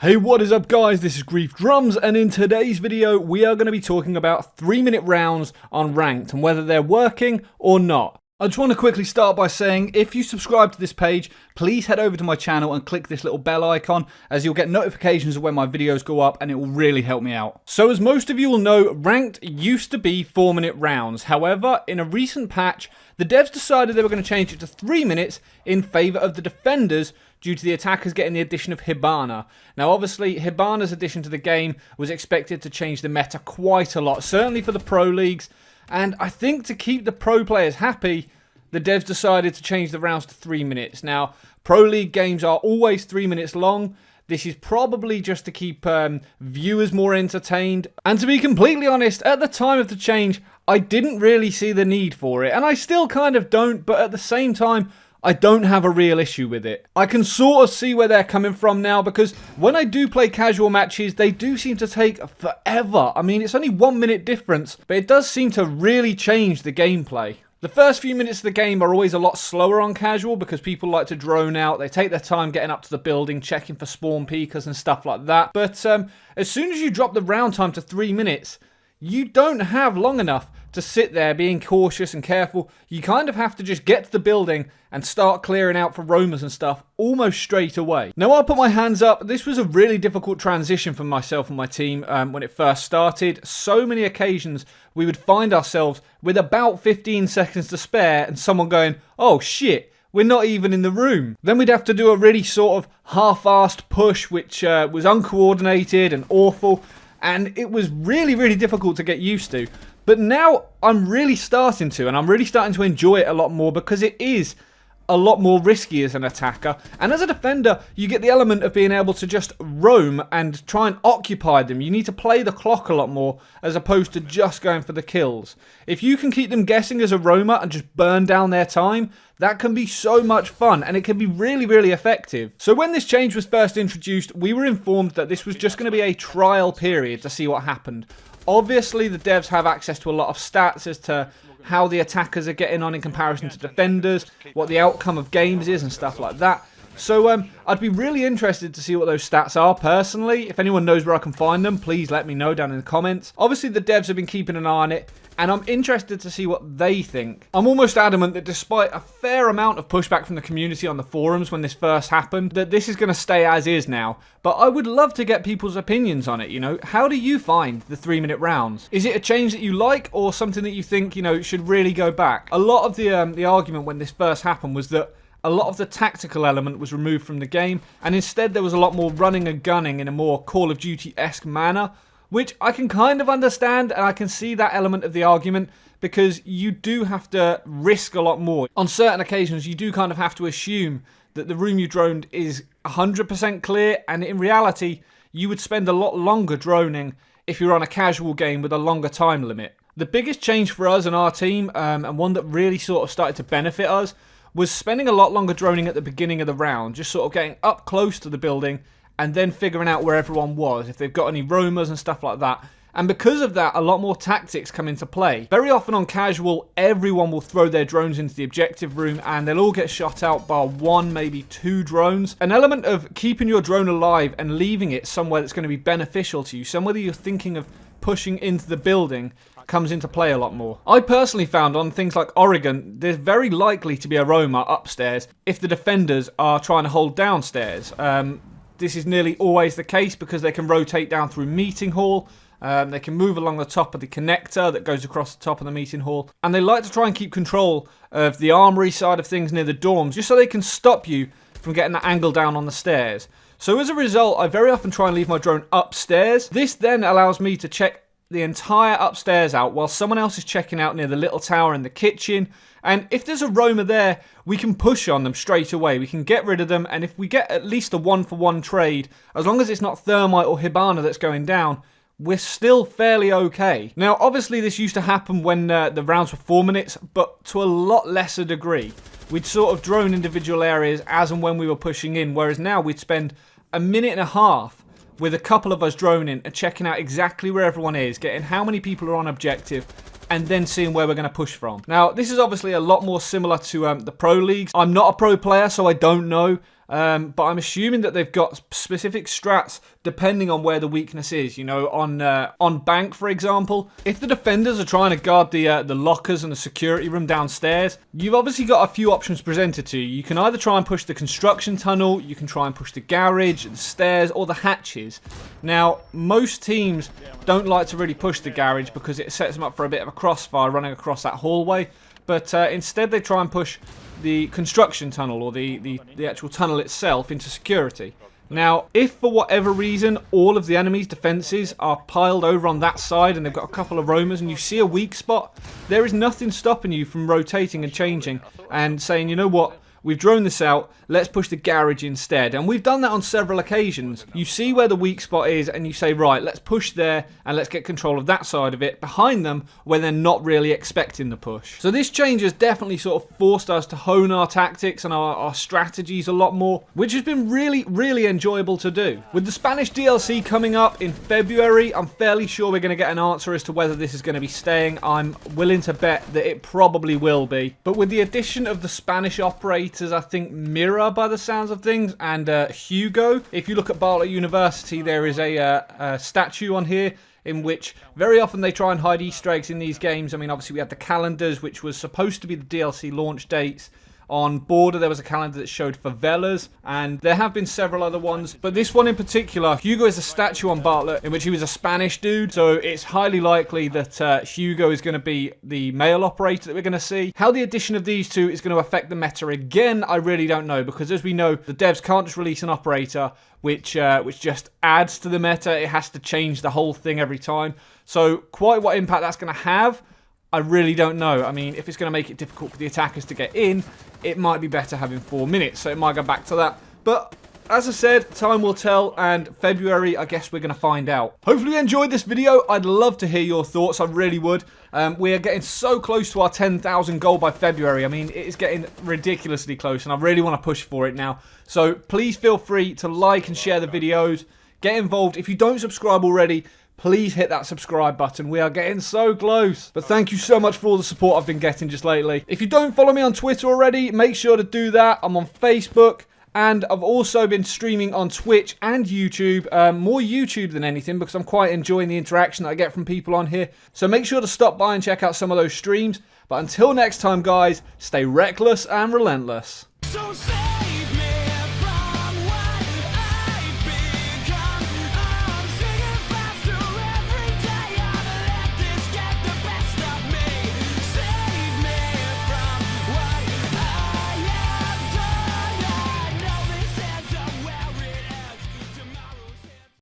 Hey, what is up guys, this is Griefdrums, and in today's video we are going to be talking about 3-minute rounds on ranked and whether they're working or not. I just want to quickly start by saying, if you subscribe to this page, please head over to my channel and click this little bell icon, as you'll get notifications of when my videos go up and it will really help me out. So as most of you will know, ranked used to be 4-minute rounds. However, in a recent patch, the devs decided they were going to change it to 3 minutes in favour of the defenders due to the attackers getting the addition of Hibana. Now obviously, Hibana's addition to the game was expected to change the meta quite a lot, certainly for the pro leagues. And I think to keep the pro players happy, the devs decided to change the rounds to 3 minutes. Now, pro league games are always 3 minutes long. This is probably just to keep viewers more entertained. And to be completely honest, at the time of the change, I didn't really see the need for it. And I still kind of don't, but at the same time, I don't have a real issue with it. I can sort of see where they're coming from now, because when I do play casual matches, they do seem to take forever. I mean, it's only 1 minute difference, but it does seem to really change the gameplay. The first few minutes of the game are always a lot slower on casual because people like to drone out. They take their time getting up to the building, checking for spawn peekers and stuff like that. But as soon as you drop the round time to 3 minutes, you don't have long enough to sit there being cautious and careful. You kind of have to just get to the building and start clearing out for roamers and stuff almost straight away. Now I'll put my hands up, this was a really difficult transition for myself and my team when it first started. So many occasions we would find ourselves with about 15 seconds to spare and someone going, oh shit, we're not even in the room. Then we'd have to do a really sort of half-assed push which was uncoordinated and awful. And it was really, really difficult to get used to. But now I'm really starting to, and I'm really starting to enjoy it a lot more because it is a lot more risky as an attacker. And as a defender, you get the element of being able to just roam and try and occupy them. You need to play the clock a lot more as opposed to just going for the kills. If you can keep them guessing as a roamer and just burn down their time, that can be so much fun, and it can be really, really effective. So when this change was first introduced, we were informed that this was just going to be a trial period to see what happened. Obviously, the devs have access to a lot of stats as to how the attackers are getting on in comparison to defenders, what the outcome of games is and stuff like that. So I'd be really interested to see what those stats are personally. If anyone knows where I can find them, please let me know down in the comments. Obviously, the devs have been keeping an eye on it, and I'm interested to see what they think. I'm almost adamant that despite a fair amount of pushback from the community on the forums when this first happened, that this is going to stay as is now. But I would love to get people's opinions on it, you know. How do you find the 3-minute rounds? Is it a change that you like, or something that you think, you know, should really go back? A lot of the argument when this first happened was that a lot of the tactical element was removed from the game, and instead there was a lot more running and gunning in a more Call of Duty-esque manner, which I can kind of understand, and I can see that element of the argument, because you do have to risk a lot more. On certain occasions, you do kind of have to assume that the room you droned is 100% clear, and in reality, you would spend a lot longer droning if you're on a casual game with a longer time limit. The biggest change for us and our team, and one that really sort of started to benefit us, was spending a lot longer droning at the beginning of the round, just sort of getting up close to the building and then figuring out where everyone was, if they've got any roamers and stuff like that. And because of that, a lot more tactics come into play. Very often on casual, everyone will throw their drones into the objective room and they'll all get shot out by 1, maybe 2 drones. An element of keeping your drone alive and leaving it somewhere that's going to be beneficial to you, somewhere that you're thinking of pushing into the building, comes into play a lot more. I personally found on things like Oregon, there's very likely to be a roamer upstairs if the defenders are trying to hold downstairs. This is nearly always the case because they can rotate down through meeting hall. They can move along the top of the connector that goes across the top of the meeting hall. And they like to try and keep control of the armory side of things near the dorms, just so they can stop you from getting that angle down on the stairs. So as a result, I very often try and leave my drone upstairs. This then allows me to check the entire upstairs out while someone else is checking out near the little tower in the kitchen. And if there's a roamer there, we can push on them straight away. We can get rid of them, and if we get at least a 1-for-1 trade, as long as it's not Thermite or Hibana that's going down, we're still fairly okay. Now, obviously this used to happen when the rounds were 4 minutes, but to a lot lesser degree. We'd sort of drone individual areas as and when we were pushing in, whereas now we'd spend a minute and a half with a couple of us droning and checking out exactly where everyone is, getting how many people are on objective, and then seeing where we're going to push from. Now, this is obviously a lot more similar to the pro leagues. I'm not a pro player, so I don't know But I'm assuming that they've got specific strats depending on where the weakness is. You know, on bank, for example, if the defenders are trying to guard the lockers and the security room downstairs, you've obviously got a few options presented to you. You can either try and push the construction tunnel, you can try and push the garage, the stairs, or the hatches. Now, most teams don't like to really push the garage because it sets them up for a bit of a crossfire running across that hallway. But instead they try and push the construction tunnel, or the actual tunnel itself, into security. Now, if for whatever reason all of the enemy's defences are piled over on that side and they've got a couple of roamers and you see a weak spot, there is nothing stopping you from rotating and changing and saying, you know what, we've drawn this out, let's push the garage instead. And we've done that on several occasions. You see where the weak spot is and you say, right, let's push there and let's get control of that side of it behind them when they're not really expecting the push. So this change has definitely sort of forced us to hone our tactics and our strategies a lot more, which has been really, really enjoyable to do. With the Spanish DLC coming up in February, I'm fairly sure we're going to get an answer as to whether this is going to be staying. I'm willing to bet that it probably will be. But with the addition of the Spanish operators, I think Mira by the sounds of things, and Hugo. If you look at Bartlett University, there is a statue on here in which very often they try and hide Easter eggs in these games. I mean, obviously we had the calendars, which was supposed to be the DLC launch dates. On Border, there was a calendar that showed favelas, and there have been several other ones. But this one in particular, Hugo is a statue on Bartlett in which he was a Spanish dude, so it's highly likely that Hugo is going to be the male operator that we're going to see. How the addition of these two is going to affect the meta again, I really don't know, because as we know, the devs can't just release an operator which just adds to the meta. It has to change the whole thing every time. So quite what impact that's going to have, I really don't know. I mean, if it's going to make it difficult for the attackers to get in, it might be better having 4 minutes, so it might go back to that. But as I said, time will tell, and February, I guess we're going to find out. Hopefully you enjoyed this video. I'd love to hear your thoughts. I really would. We are getting so close to our 10,000 goal by February. I mean, it is getting ridiculously close, and I really want to push for it now. So please feel free to like and share the videos. Get involved. If you don't subscribe already, please hit that subscribe button. We are getting so close. But thank you so much for all the support I've been getting just lately. If you don't follow me on Twitter already, make sure to do that. I'm on Facebook. And I've also been streaming on Twitch and YouTube. More YouTube than anything, because I'm quite enjoying the interaction that I get from people on here. So make sure to stop by and check out some of those streams. But until next time, guys, stay reckless and relentless. So